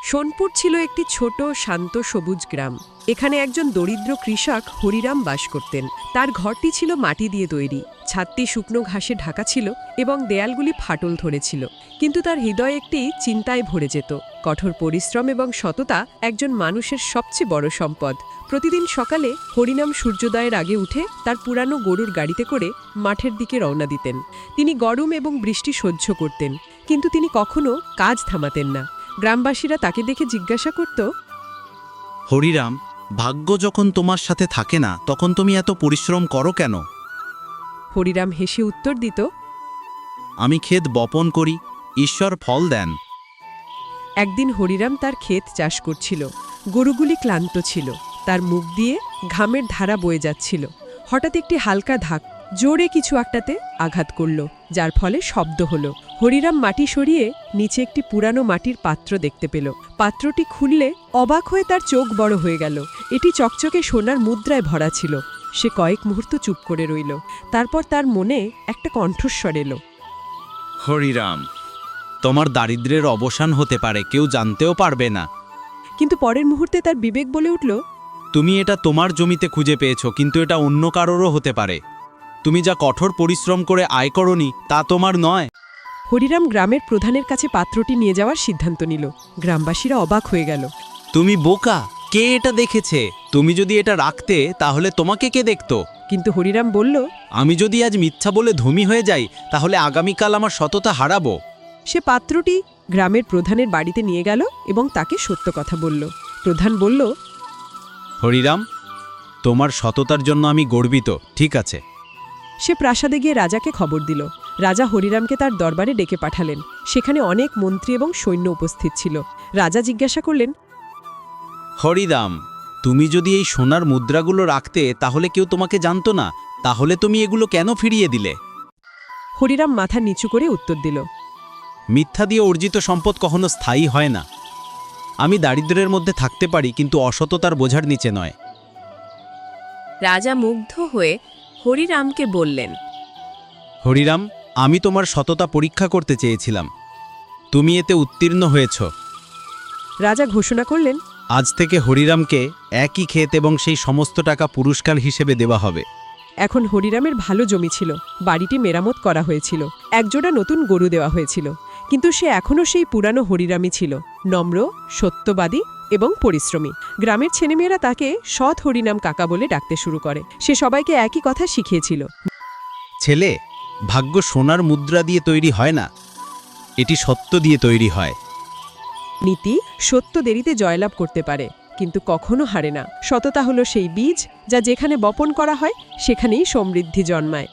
সোনপুর ছিল একটি ছোট শান্ত সবুজ গ্রাম। এখানে একজন দরিদ্র কৃষক হরিরাম বাস করতেন। তার ঘরটি ছিল মাটি দিয়ে তৈরি, ছাদটি শুকনো ঘাসে ঢাকা ছিল এবং দেয়ালগুলি ফাটল ধরেছিল। কিন্তু তার হৃদয় একটি চিন্তায় ভরে যেত। কঠোর পরিশ্রম এবং সততা একজন মানুষের সবচেয়ে বড় সম্পদ। প্রতিদিন সকালে হরিনাম সূর্যোদয়ের আগে উঠে তার পুরানো গরুর গাড়িতে করে মাঠের দিকে রওনা দিতেন। তিনি গরম এবং বৃষ্টি সহ্য করতেন, কিন্তু তিনি কখনো কাজ থামাতেন না। গ্রামবাসীরা তাকে দেখে জিজ্ঞাসা করত, হরিরাম, ভাগ্য যখন তোমার সাথে থাকে না তখন তুমি এত পরিশ্রম করো কেন? হরিরাম হেসে উত্তর দিত, আমি ক্ষেত বপন করি, ঈশ্বর ফল দেন। একদিন হরিরাম তার ক্ষেত চাষ করছিল। গরুগুলি ক্লান্ত ছিল, তার মুখ দিয়ে ঘামের ধারা বয়ে যাচ্ছিল। হঠাৎ একটি হালকা ধাক জোরে কিছু একটাতে আঘাত করল, যার ফলে শব্দ হল। হরিরাম মাটি সরিয়ে নিচে একটি পুরানো মাটির পাত্র দেখতে পেল। পাত্রটি খুললে অবাক হয়ে তার চোখ বড় হয়ে গেল। এটি চকচকে সোনার মুদ্রায় ভরা ছিল। সে কয়েক মুহূর্ত চুপ করে রইল। তারপর তার মনে একটা কণ্ঠস্বর এলো, হরিরাম, তোমার দারিদ্র্যের অবসান হতে পারে, কেউ জানতেও পারবে না। কিন্তু পরের মুহূর্তে তার বিবেক বলে উঠল, তুমি এটা তোমার জমিতে খুঁজে পেয়েছো, কিন্তু এটা অন্য কারোরও হতে পারে। তুমি যা কঠোর পরিশ্রম করে আয় করনি তা তোমার নয়। হরিরাম গ্রামের প্রধানের কাছে পাত্রটি নিয়ে যাওয়ার সিদ্ধান্ত নিল। গ্রামবাসীরা অবাক হয়ে গেল। তুমি বোকা, কে এটা দেখেছে? তুমি যদি এটা রাখতে তাহলে তোমাকে কে দেখত? কিন্তু হরিরাম বলল, আমি যদি আজ মিথ্যা বলে ধনী হয়ে যাই তাহলে আগামীকাল আমার সততা হারাবো। সে পাত্রটি গ্রামের প্রধানের বাড়িতে নিয়ে গেল এবং তাকে সত্য কথা বলল। প্রধান বলল, হরিরাম, তোমার সততার জন্য আমি গর্বিত, ঠিক আছে। সে প্রাসাদে গিয়ে রাজাকে খবর দিল। রাজা হরিরামকে তার দরবারে ডেকে পাঠালেন। সেখানে অনেক মন্ত্রী এবং সৈন্য উপস্থিত ছিল। রাজা জিজ্ঞাসা করলেন, হরিরাম, তুমি যদি এই সোনার মুদ্রাগুলো রাখতে তাহলে কেউ তোমাকে জানতো না, তাহলে তুমি এগুলো কেন ফিরিয়ে দিলে? হরিরাম মাথা নিচু করে উত্তর দিল, মিথ্যা দিয়ে অর্জিত সম্পদ কখনো স্থায়ী হয় না। আমি দারিদ্র্যের মধ্যে থাকতে পারি, কিন্তু অসততার বোঝার নিচে নয়। রাজা মুগ্ধ হয়ে হরিরামকে বললেন, হরিরাম, আমি তোমার সততা পরীক্ষা করতে চেয়েছিলাম, তুমি এতে উত্তীর্ণ হয়েছ। রাজা ঘোষণা করলেন, আজ থেকে হরিরামকে একই ক্ষেত এবং সেই সমস্ত টাকা পুরস্কার হিসেবে দেওয়া হবে। এখন হরিরামের ভালো জমি ছিল, বাড়িটি মেরামত করা হয়েছিল, একজোড়া নতুন গরু দেওয়া হয়েছিল। কিন্তু সে এখনও সেই পুরানো হরিরামই ছিল, নম্র, সত্যবাদী এবং পরিশ্রমী। গ্রামের ছেলেমেয়েরা তাকে সৎ হরিনাম কাকা বলে ডাকতে শুরু করে। সে সবাইকে একই কথা শিখিয়েছিল, ছেলে, ভাগ্য সোনার মুদ্রা দিয়ে তৈরি হয় না, এটি সত্য দিয়ে তৈরি হয়। নীতি সত্য দেরিতে জয়লাভ করতে পারে, কিন্তু কখনো হারে না। সততা হলো সেই বীজ যা যেখানে বপন করা হয় সেখানেই সমৃদ্ধি জন্মায়।